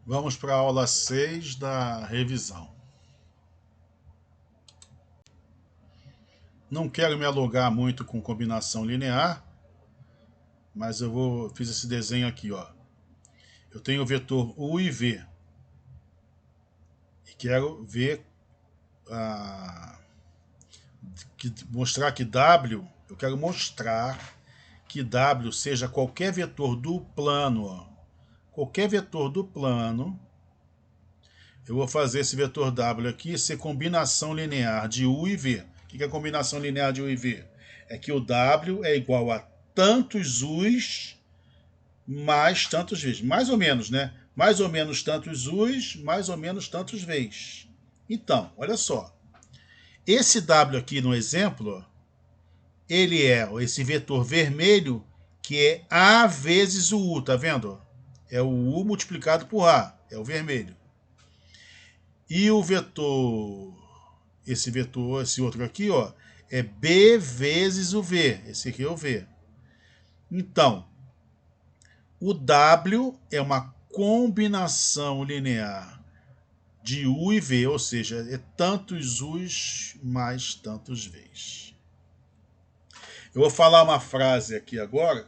Vamos para a aula 6 da revisão. Não quero me alugar muito com combinação linear, mas fiz esse desenho aqui, ó. Eu tenho o vetor U e V. E quero ver, mostrar que W, eu quero mostrar que W seja qualquer vetor do plano, ó. Qualquer vetor do plano, eu vou fazer esse vetor W aqui ser combinação linear de U e V. O que é combinação linear de U e V? É que o W é igual a tantos U's mais tantos V's. Mais ou menos, né? Mais ou menos tantos U's, mais ou menos tantos V's. Então, olha só. Esse W aqui no exemplo, ele é esse vetor vermelho, que é A vezes o U, tá vendo? É o U multiplicado por A, é o vermelho. E o vetor, esse outro aqui, ó, é B vezes o V. Esse aqui é o V. Então, o W é uma combinação linear de U e V, ou seja, é tantos U's mais tantos V's. Eu vou falar uma frase aqui agora,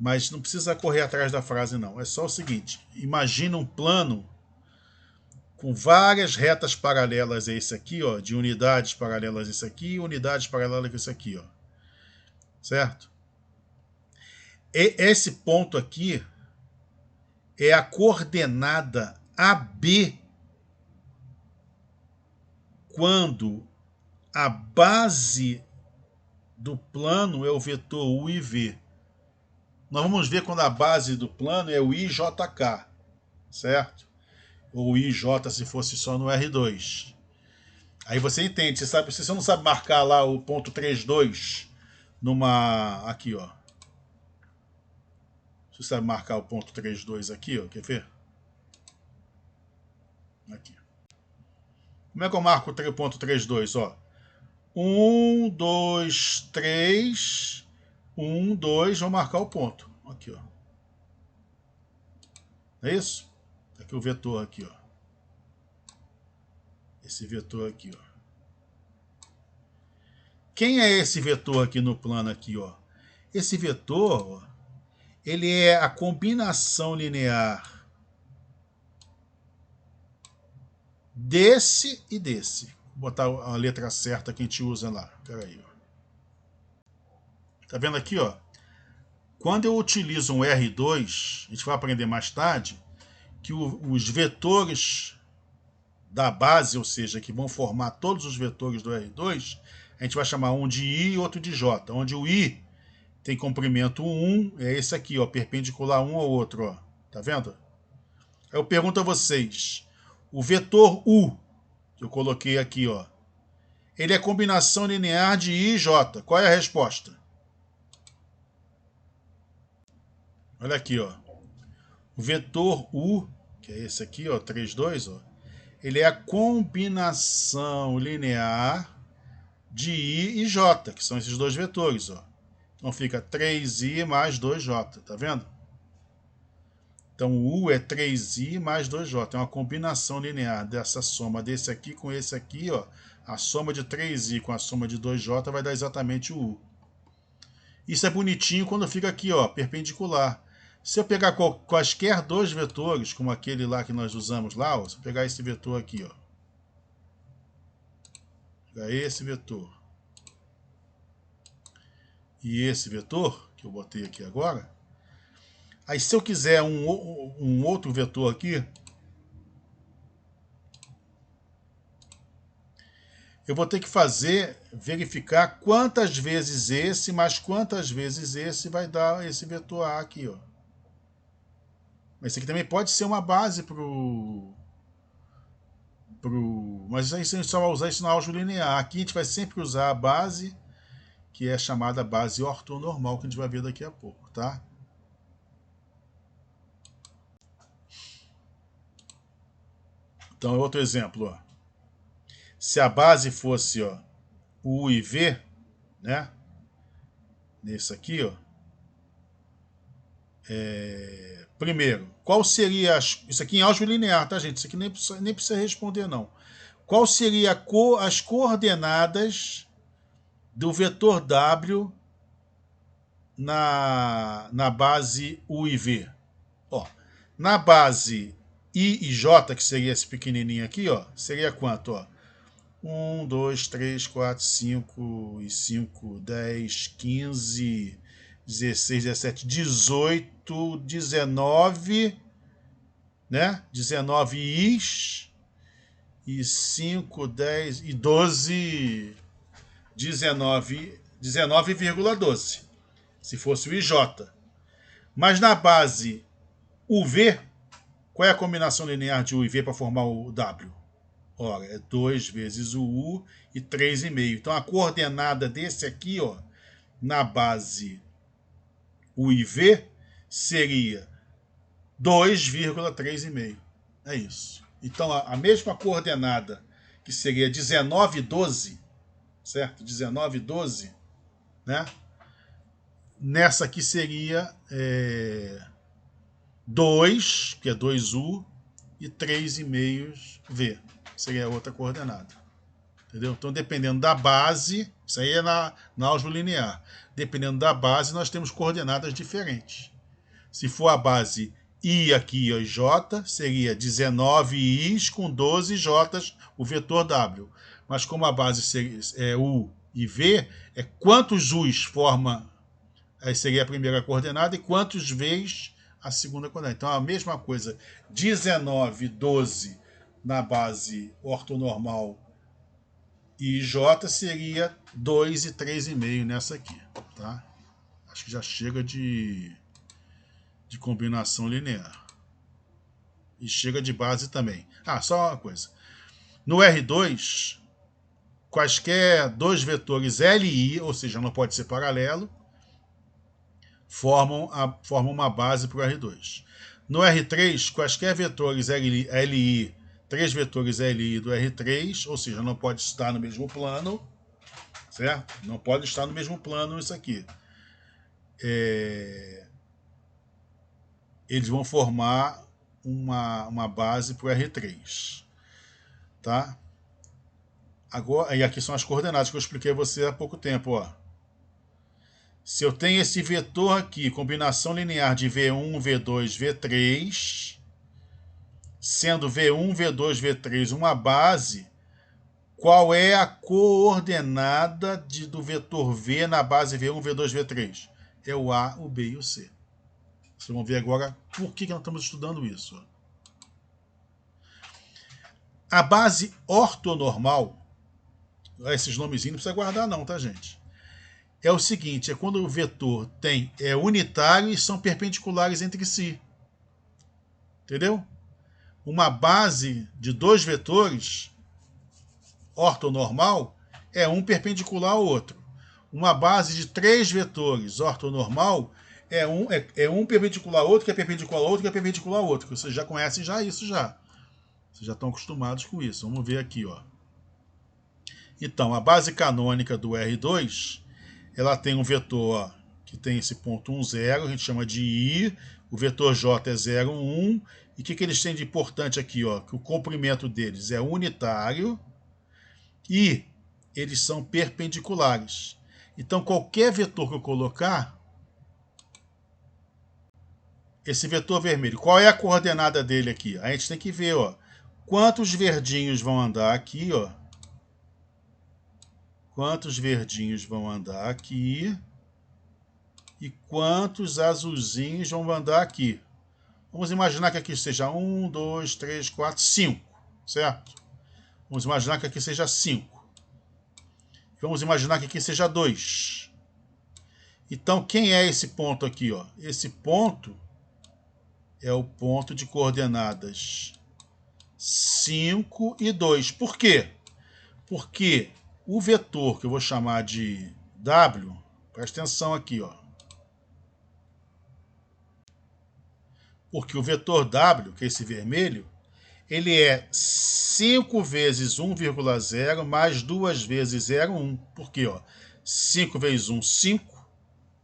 mas não precisa correr atrás da frase não. É só o seguinte, imagina um plano com várias retas paralelas a esse aqui, ó, de unidades paralelas a esse aqui e unidades paralelas a esse aqui, ó. Certo? E esse ponto aqui é a coordenada AB quando a base do plano é o vetor U e V. Nós vamos ver quando a base do plano é o IJK, certo? Ou IJ se fosse só no R2. Aí você entende, se você não sabe marcar lá o ponto 32 numa... Aqui, ó. Você sabe marcar o ponto 32 aqui, ó. Quer ver? Aqui. Como é que eu marco o ponto 32, ó? 1, 2, 3, 1, 2, vou marcar o ponto. Aqui, ó. É isso? Aqui o vetor aqui, ó. Esse vetor aqui, ó. Quem é esse vetor aqui no plano aqui, ó? Esse vetor, ó, ele é a combinação linear desse e desse. Vou botar a letra certa que a gente usa lá. Pera aí, ó. Tá vendo aqui, ó? Quando eu utilizo um R2, a gente vai aprender mais tarde, que os vetores da base, ou seja, que vão formar todos os vetores do R2, a gente vai chamar um de I e outro de J, onde o I tem comprimento 1, é esse aqui, ó, perpendicular um ao outro, ó. Tá vendo? Aí eu pergunto a vocês, o vetor U, que eu coloquei aqui, ó, ele é combinação linear de I e J. Qual é a resposta? Olha aqui, ó. O vetor U, que é esse aqui, ó, 3, 2, ó, ele é a combinação linear de I e J, que são esses dois vetores, ó. Então fica 3i mais 2j, tá vendo? Então o U é 3i mais 2j, é uma combinação linear dessa soma desse aqui com esse aqui, ó. A soma de 3i com a soma de 2j vai dar exatamente o U. Isso é bonitinho quando fica aqui, ó, perpendicular. Se eu pegar quaisquer dois vetores, como aquele lá que nós usamos lá, ó, se eu pegar esse vetor aqui, ó, pegar esse vetor e esse vetor, que eu botei aqui agora, aí se eu quiser um outro vetor aqui, eu vou ter que verificar quantas vezes esse, mais quantas vezes esse vai dar esse vetor A aqui, ó. Esse aqui também pode ser uma base mas aí a gente só vai usar isso na álgebra linear. Aqui a gente vai sempre usar a base, que é chamada base ortonormal, que a gente vai ver daqui a pouco, tá? Então, outro exemplo, ó. Se a base fosse, ó, U e V, né? Nesse aqui, ó. Primeiro, qual seria... Isso aqui em álgebra linear, tá, gente? Isso aqui nem precisa responder, não. Qual seria as coordenadas do vetor W na base U e V? Ó, na base I e J, que seria esse pequenininho aqui, ó, seria quanto? Ó? 1, 2, 3, 4, 5 e 5, 10, 15, 16, 17, 18, 19, né? 19 Is e 5, 10 e 12, 19,12, se fosse o IJ. Mas na base UV, qual é a combinação linear de U e V para formar o W? Ora, é 2 vezes o U e 3,5. Então a coordenada desse aqui, ó, na base U e V, seria 2,3,5. É isso. Então a mesma coordenada, que seria 19,12, certo? 19,12, né? Nessa aqui seria 2, que é 2U, e 3,5V. Seria a outra coordenada. Entendeu? Então, dependendo da base, isso aí é na álgebra linear. Dependendo da base, nós temos coordenadas diferentes. Se for a base I aqui e J, seria 19 Is com 12 J's, o vetor W. Mas como a base é U e V, é quantos U's forma, aí seria a primeira coordenada, e quantos V's a segunda coordenada. Então, a mesma coisa, 19, 12 na base ortonormal e J seria 2 e 3,5 nessa aqui, tá? Acho que já chega de combinação linear. E chega de base também. Ah, só uma coisa. No R2, quaisquer dois vetores L e I, ou seja, não pode ser paralelo, formam uma base para o R2. No R3, quaisquer vetores L e I, três vetores L e I do R3, ou seja, não pode estar no mesmo plano, certo? Não pode estar no mesmo plano isso aqui. Eles vão formar uma base para o R3. Tá? Agora, e aqui são as coordenadas que eu expliquei a você há pouco tempo. Ó. Se eu tenho esse vetor aqui, combinação linear de V1, V2, V3, sendo V1, V2, V3 uma base, qual é a coordenada do vetor V na base V1, V2, V3? É o A, o B e o C. Vocês vão ver agora por que nós estamos estudando isso. A base ortonormal, esses nomezinhos não precisa guardar não, tá, gente? É o seguinte, é quando o vetor é unitário e são perpendiculares entre si. Entendeu? Uma base de dois vetores ortonormal é um perpendicular ao outro. Uma base de três vetores ortonormal é um perpendicular ao outro, que é perpendicular ao outro, que é perpendicular ao outro. Vocês já conhecem isso já. Vocês já estão acostumados com isso. Vamos ver aqui, ó. Então, a base canônica do R2, ela tem um vetor ó, que tem esse ponto 1, 0, a gente chama de I, o vetor J é 0, 1, e o que eles têm de importante aqui? Ó, que o comprimento deles é unitário e eles são perpendiculares. Então, qualquer vetor que eu colocar, esse vetor vermelho, qual é a coordenada dele aqui? A gente tem que ver, ó, quantos verdinhos vão andar aqui, ó. Quantos verdinhos vão andar aqui e quantos azulzinhos vão andar aqui. Vamos imaginar que aqui seja 1, 2, 3, 4, 5, certo? Vamos imaginar que aqui seja 5. Vamos imaginar que aqui seja 2. Então, quem é esse ponto aqui? Ó? Esse ponto é o ponto de coordenadas 5 e 2. Por quê? Porque o vetor que eu vou chamar de W, presta atenção aqui, ó. Porque o vetor W, que é esse vermelho, ele é 5 vezes 1,0 mais 2 vezes 0, 1. Por quê? Ó? 5 vezes 1, 5,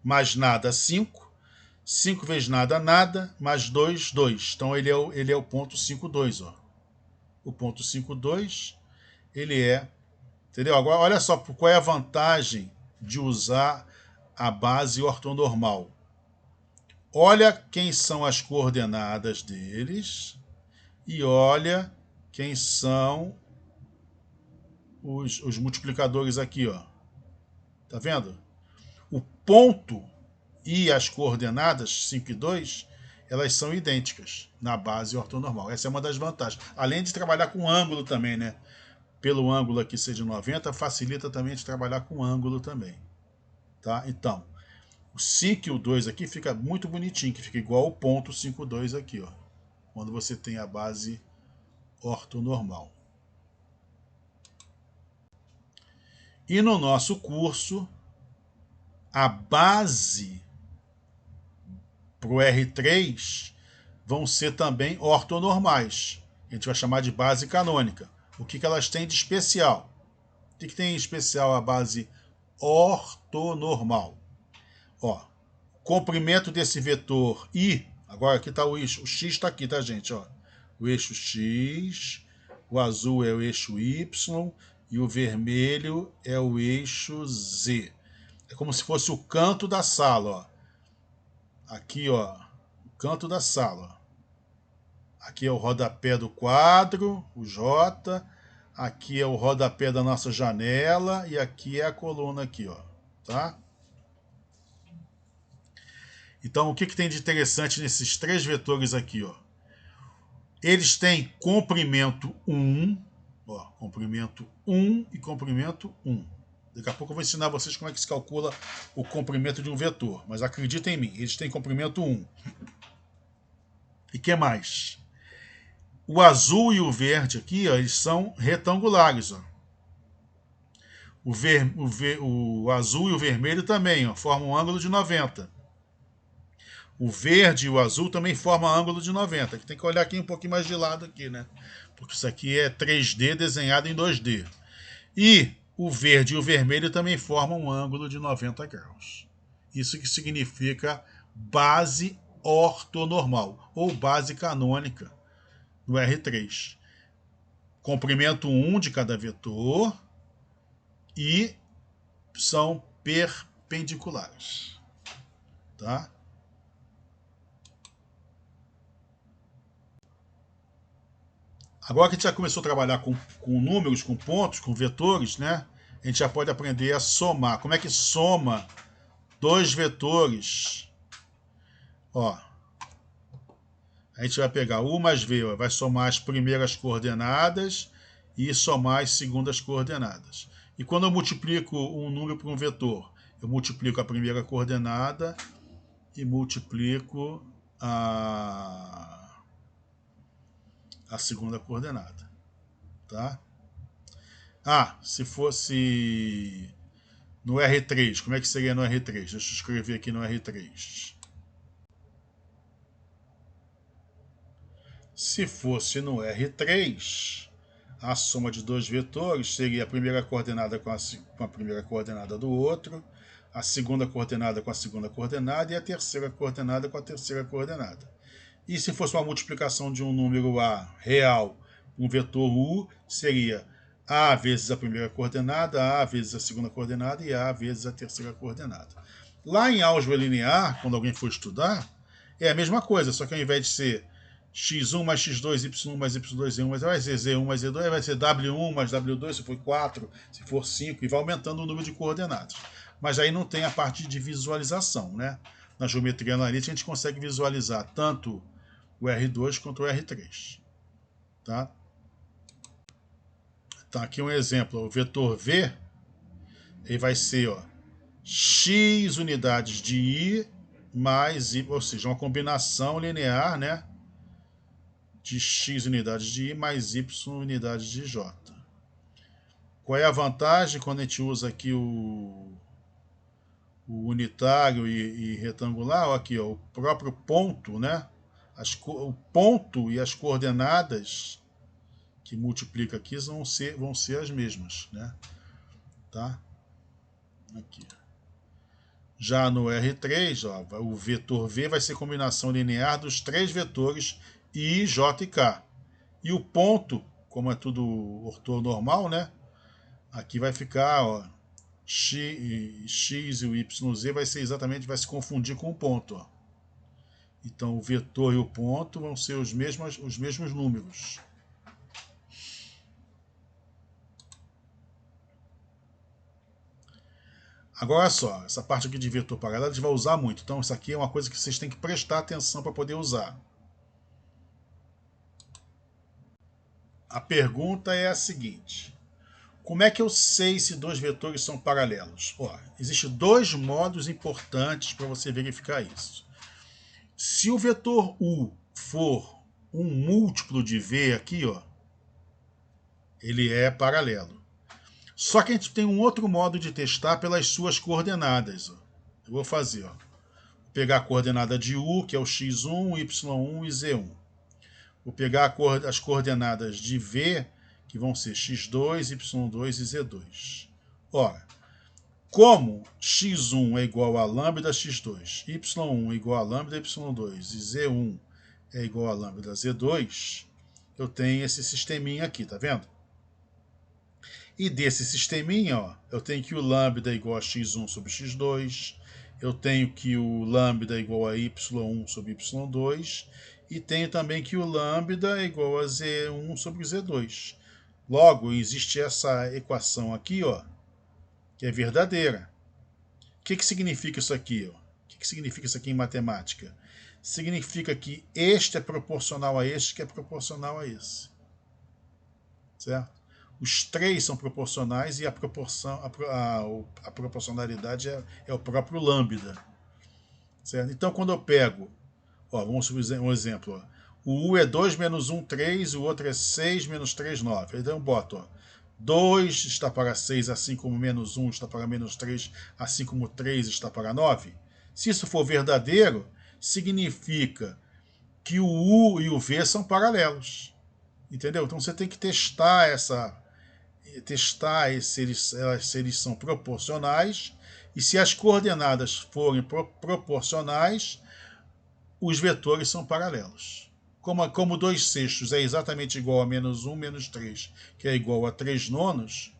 mais nada, 5. 5 vezes nada, nada, mais 2, 2. Então ele é o ponto 5, 2. Ó. O ponto 5, 2, ele é... Entendeu? Agora, olha só qual é a vantagem de usar a base ortonormal. Olha quem são as coordenadas deles e olha quem são os multiplicadores aqui, ó. Tá vendo? O ponto e as coordenadas 5 e 2, elas são idênticas na base ortonormal. Essa é uma das vantagens. Além de trabalhar com ângulo também, né? Pelo ângulo aqui ser de 90, facilita também de trabalhar com ângulo também. Tá? Então, o 5 e o 2 aqui fica muito bonitinho, que fica igual ao ponto 5, 2 aqui, ó. Quando você tem a base ortonormal. E no nosso curso, a base para o R3 vão ser também ortonormais. A gente vai chamar de base canônica. O que elas têm de especial? O que tem em especial a base ortonormal? Ó, comprimento desse vetor I, agora aqui está o eixo, o X está aqui, tá, gente? Ó, o eixo X, o azul é o eixo Y e o vermelho é o eixo Z. É como se fosse o canto da sala, ó. Aqui, ó, o canto da sala. Aqui é o rodapé do quadro, o J. Aqui é o rodapé da nossa janela e aqui é a coluna aqui, ó, tá? Então, o que tem de interessante nesses três vetores aqui, ó? Eles têm comprimento 1, ó, comprimento 1 e comprimento 1. Daqui a pouco eu vou ensinar vocês como é que se calcula o comprimento de um vetor, mas acreditem em mim, eles têm comprimento 1. E que mais? O azul e o verde aqui, ó, eles são retangulares. Ó. O azul e o vermelho também ó, formam um ângulo de 90. O verde e o azul também formam ângulo de 90. Tem que olhar aqui um pouquinho mais de lado aqui, né? Porque isso aqui é 3D desenhado em 2D. E o verde e o vermelho também formam um ângulo de 90 graus. Isso que significa base ortonormal ou base canônica no R3. Comprimento 1 de cada vetor e são perpendiculares. Tá? Agora que a gente já começou a trabalhar com números, com pontos, com vetores, né? A gente já pode aprender a somar. Como é que soma dois vetores? Ó, a gente vai pegar U mais V, ó, vai somar as primeiras coordenadas e somar as segundas coordenadas. E quando eu multiplico um número por um vetor, eu multiplico a primeira coordenada e multiplico a segunda coordenada. Tá? Ah, se fosse no R3, como é que seria no R3? Deixa eu escrever aqui no R3. Se fosse no R3, a soma de dois vetores seria a primeira coordenada com a primeira coordenada do outro, a segunda coordenada com a segunda coordenada e a terceira coordenada com a terceira coordenada. E se fosse uma multiplicação de um número A real, um vetor U, seria A vezes a primeira coordenada, A vezes a segunda coordenada e A vezes a terceira coordenada. Lá em álgebra linear, quando alguém for estudar, é a mesma coisa, só que ao invés de ser x1 mais x2, y1 mais y2, z1, vai ser z1 mais z2, vai ser w1 mais w2, se for 4, se for 5, e vai aumentando o número de coordenadas. Mas aí não tem a parte de visualização, né? Na geometria analítica a gente consegue visualizar tanto o R2 quanto o R3. Tá? Então aqui um exemplo, o vetor V, ele vai ser ó, x unidades de I mais Y, ou seja, uma combinação linear, né? De x unidades de I mais y unidades de j. Qual é a vantagem quando a gente usa aqui o unitário e retangular? Aqui, ó, o próprio ponto, né? O ponto e as coordenadas que multiplica aqui vão ser as mesmas, né? Tá? Aqui. Já no R3, ó, o vetor V vai ser combinação linear dos três vetores I, J e K. E o ponto, como é tudo ortonormal, né? Aqui vai ficar, ó, x e o YZ vai ser exatamente, vai se confundir com o ponto, ó. Então o vetor e o ponto vão ser os mesmos números. Agora só, essa parte aqui de vetor paralelo a gente vai usar muito. Então isso aqui é uma coisa que vocês têm que prestar atenção para poder usar. A pergunta é a seguinte: como é que eu sei se dois vetores são paralelos? Ó, existem dois modos importantes para você verificar isso. Se o vetor U for um múltiplo de V aqui, ó, ele é paralelo. Só que a gente tem um outro modo de testar pelas suas coordenadas. Ó. Eu vou fazer, ó. Vou pegar a coordenada de U, que é o x1, y1 e z1. Vou pegar as coordenadas de V, que vão ser x2, y2 e z2. Ora, como x1 é igual a lambda x2, y1 é igual a lambda y2 e z1 é igual a lambda z2, eu tenho esse sisteminha aqui, tá vendo? E desse sisteminha, ó, eu tenho que o lambda é igual a x1 sobre x2, eu tenho que o lambda é igual a y1 sobre y2, e tenho também que o lambda é igual a z1 sobre z2. Logo, existe essa equação aqui, ó, que é verdadeira. O que significa isso aqui? Ó? O que significa isso aqui em matemática? Significa que este é proporcional a este, que é proporcional a esse. Certo? Os três são proporcionais e a proporcionalidade é o próprio lambda. Certo? Então, quando eu pego, ó, vamos supor um exemplo, ó, o U é 2 menos 1, 3, o outro é 6 menos 3, 9. Então eu boto, ó, 2 está para 6, assim como menos 1 está para menos 3, assim como 3 está para 9. Se isso for verdadeiro, significa que o U e o V são paralelos. Entendeu? Então você tem que testar se eles são proporcionais, e se as coordenadas forem proporcionais, os vetores são paralelos. Como 2 sextos é exatamente igual a menos 1 menos 3, que é igual a 3 nonos,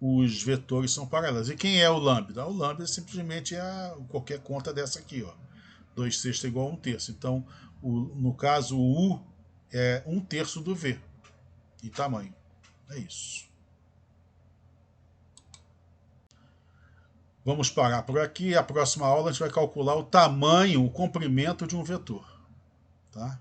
os vetores são paralelos. E quem é o lambda? O lambda simplesmente é qualquer conta dessa aqui, ó. 2 sextos é igual a 1 terço. Então, no caso, o U é 1 terço do V em tamanho. É isso. Vamos parar por aqui. A próxima aula a gente vai calcular o tamanho, o comprimento de um vetor. Tá?